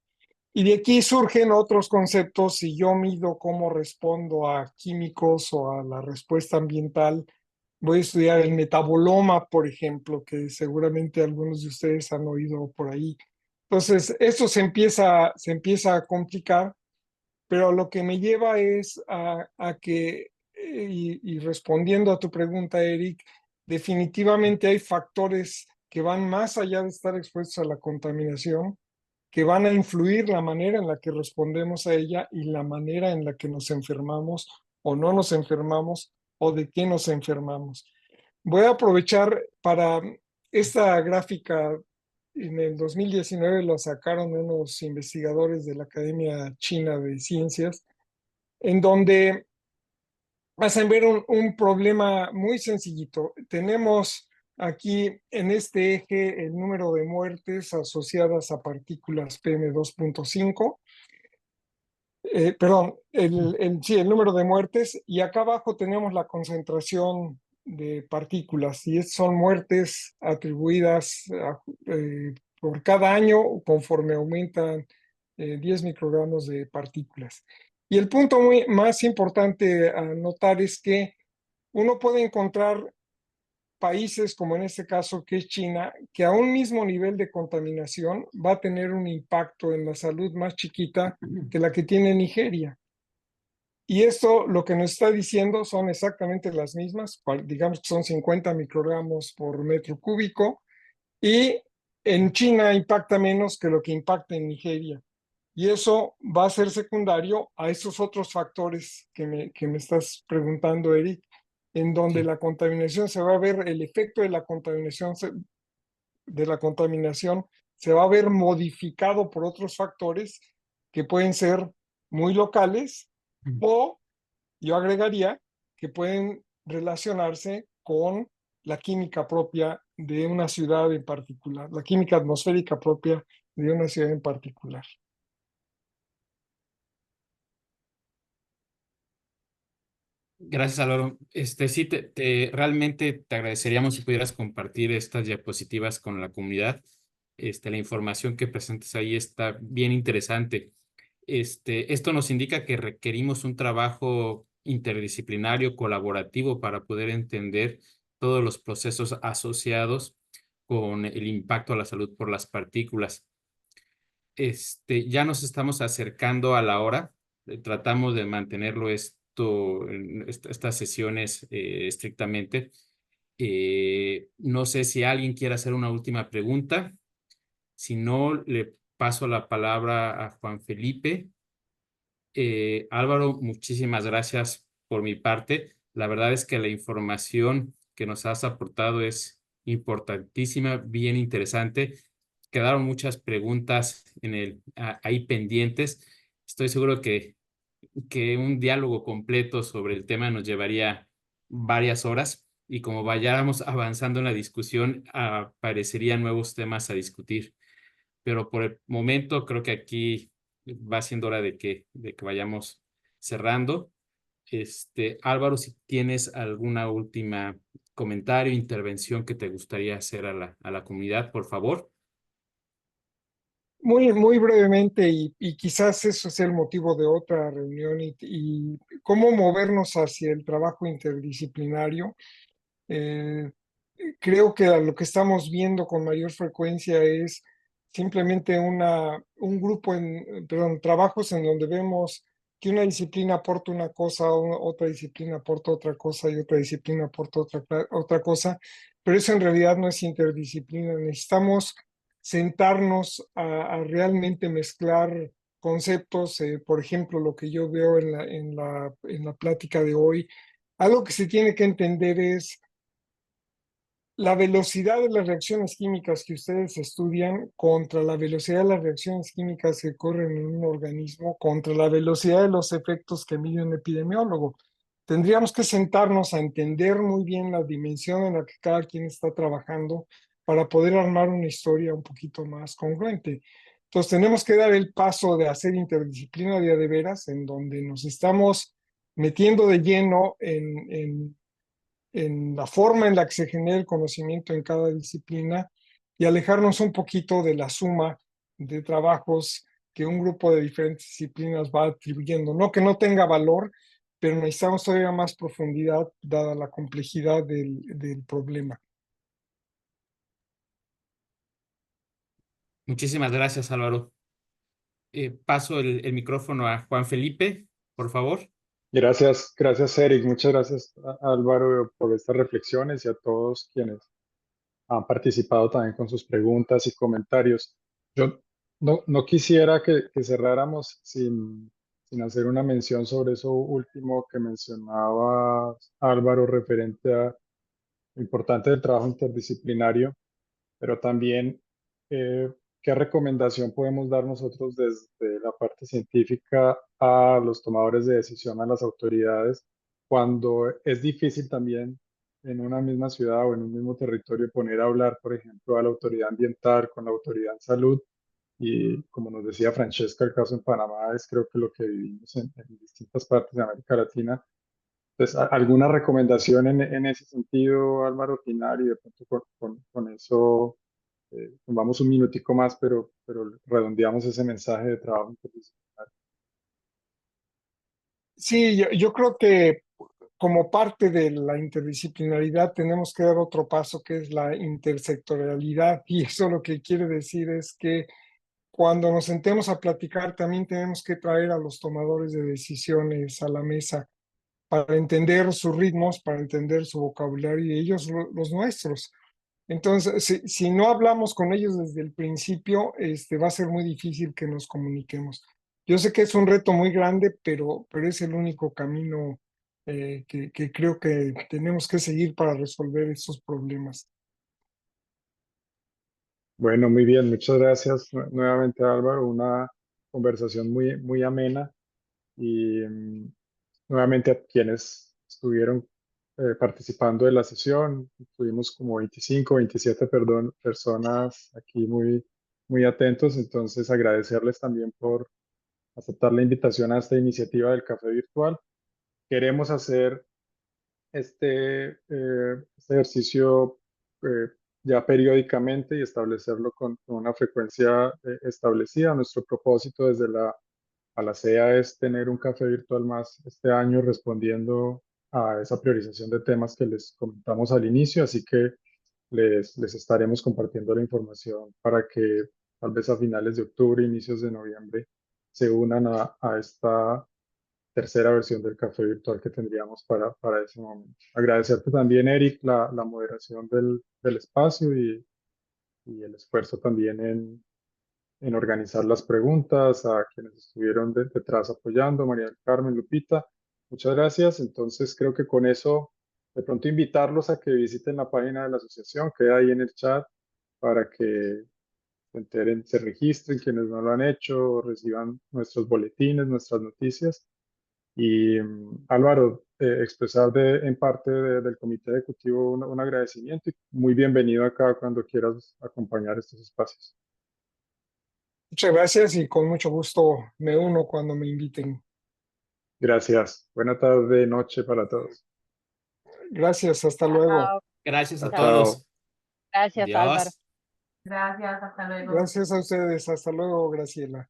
Y de aquí surgen otros conceptos. Si yo mido cómo respondo a químicos o a la respuesta ambiental, voy a estudiar el metaboloma, por ejemplo, que seguramente algunos de ustedes han oído por ahí. Entonces, esto se empieza a complicar, pero lo que me lleva es a que, y respondiendo a tu pregunta, Eric, definitivamente hay factores que van más allá de estar expuestos a la contaminación, que van a influir la manera en la que respondemos a ella y la manera en la que nos enfermamos o no nos enfermamos, o de qué nos enfermamos. Voy a aprovechar para esta gráfica. En el 2019 lo sacaron unos investigadores de la Academia China de Ciencias, en donde hacen ver un problema muy sencillito. Tenemos aquí en este eje el número de muertes asociadas a partículas PM2.5, perdón, el número de muertes, y acá abajo tenemos la concentración de partículas, y son muertes atribuidas por cada año conforme aumentan 10 microgramos de partículas. Y el punto más importante a notar es que uno puede encontrar países, como en este caso que es China, que a un mismo nivel de contaminación va a tener un impacto en la salud más chiquita que la que tiene Nigeria. Y esto lo que nos está diciendo son exactamente las mismas, digamos que son 50 microgramos por metro cúbico, y en China impacta menos que lo que impacta en Nigeria. Y eso va a ser secundario a esos otros factores que me estás preguntando, Eric, en donde la contaminación se va a ver, el efecto de la contaminación se va a ver modificado por otros factores que pueden ser muy locales, o yo agregaría que pueden relacionarse con la química propia de una ciudad en particular, la química atmosférica propia de una ciudad en particular. Gracias, Álvaro. Sí, realmente te agradeceríamos si pudieras compartir estas diapositivas con la comunidad. La información que presentas ahí está bien interesante. Esto nos indica que requerimos un trabajo interdisciplinario, colaborativo, para poder entender todos los procesos asociados con el impacto a la salud por las partículas. Ya nos estamos acercando a la hora. Tratamos de mantenerlo estas sesiones estrictamente. No sé si alguien quiere hacer una última pregunta. Si no, le paso la palabra a Juan Felipe. Álvaro, muchísimas gracias por mi parte. La verdad es que la información que nos has aportado es importantísima, bien interesante. Quedaron muchas preguntas ahí pendientes. Estoy seguro que un diálogo completo sobre el tema nos llevaría varias horas y como vayáramos avanzando en la discusión, aparecerían nuevos temas a discutir. Pero por el momento creo que aquí va siendo hora de que vayamos cerrando. Álvaro, si tienes alguna última comentario, intervención que te gustaría hacer a la comunidad, por favor. Muy brevemente, y quizás eso sea el motivo de otra reunión, y cómo movernos hacia el trabajo interdisciplinario. Eh, Creo que lo que estamos viendo con mayor frecuencia es simplemente un grupo perdón, trabajos en donde vemos que una disciplina aporta una cosa, otra disciplina aporta otra cosa y otra disciplina aporta otra cosa, pero eso en realidad no es interdisciplina. Necesitamos sentarnos a realmente mezclar conceptos, por ejemplo, lo que yo veo en la plática de hoy. Algo que se tiene que entender es la velocidad de las reacciones químicas que ustedes estudian contra la velocidad de las reacciones químicas que ocurren en un organismo, contra la velocidad de los efectos que mide un epidemiólogo. Tendríamos que sentarnos a entender muy bien la dimensión en la que cada quien está trabajando para poder armar una historia un poquito más congruente. Entonces tenemos que dar el paso de hacer interdisciplinaria de veras, en donde nos estamos metiendo de lleno en la forma en la que se genera el conocimiento en cada disciplina y alejarnos un poquito de la suma de trabajos que un grupo de diferentes disciplinas va atribuyendo. No que no tenga valor, pero necesitamos todavía más profundidad dada la complejidad del problema. Muchísimas gracias, Álvaro. Paso el micrófono a Juan Felipe, por favor. Gracias Eric, muchas gracias Álvaro por estas reflexiones y a todos quienes han participado también con sus preguntas y comentarios. Yo no quisiera que cerráramos sin hacer una mención sobre eso último que mencionaba Álvaro referente a lo importante del trabajo interdisciplinario, pero también qué recomendación podemos dar nosotros desde la parte científica a los tomadores de decisión, a las autoridades, cuando es difícil también en una misma ciudad o en un mismo territorio poner a hablar, por ejemplo, a la autoridad ambiental con la autoridad en salud. Y como nos decía Francesca, el caso en Panamá es creo que lo que vivimos en distintas partes de América Latina. Entonces, ¿alguna recomendación en ese sentido, Álvaro Pinar? Y de pronto con eso vamos un minutico más, pero redondeamos ese mensaje de trabajo interdisciplinario. Sí, yo creo que como parte de la interdisciplinaridad tenemos que dar otro paso que es la intersectorialidad, y eso lo que quiere decir es que cuando nos sentemos a platicar también tenemos que traer a los tomadores de decisiones a la mesa para entender sus ritmos, para entender su vocabulario y ellos los nuestros. Entonces, si no hablamos con ellos desde el principio, va a ser muy difícil que nos comuniquemos. Yo sé que es un reto muy grande, pero es el único camino que creo que tenemos que seguir para resolver estos problemas. Bueno, muy bien, muchas gracias nuevamente Álvaro, una conversación muy amena y nuevamente a quienes estuvieron participando de la sesión, tuvimos como 25, 27, perdón, personas aquí muy atentos, entonces agradecerles también por aceptar la invitación a esta iniciativa del café virtual. Queremos hacer este ejercicio eh, ya periódicamente y establecerlo con una frecuencia establecida. Nuestro propósito desde a la CEA es tener un café virtual más este año respondiendo a esa priorización de temas que les comentamos al inicio, así que les estaremos compartiendo la información para que tal vez a finales de octubre, inicios de noviembre, se unan a esta tercera versión del café virtual que tendríamos para ese momento. Agradecerte también, Eric, la moderación del espacio y el esfuerzo también en organizar las preguntas, a quienes estuvieron detrás apoyando, María del Carmen, Lupita. Muchas gracias. Entonces creo que con eso, de pronto invitarlos a que visiten la página de la asociación, queda ahí en el chat para que se enteren, se registren quienes no lo han hecho, reciban nuestros boletines, nuestras noticias. Y Álvaro, expresar en parte del comité ejecutivo un agradecimiento y muy bienvenido acá cuando quieras acompañar estos espacios. Muchas gracias y con mucho gusto me uno cuando me inviten. Gracias. Buena tarde, noche para todos. Gracias, hasta luego. Chao. Gracias a Chao. todos. Gracias, Álvaro. Adiós. Gracias, hasta luego. Gracias a ustedes, hasta luego, Graciela.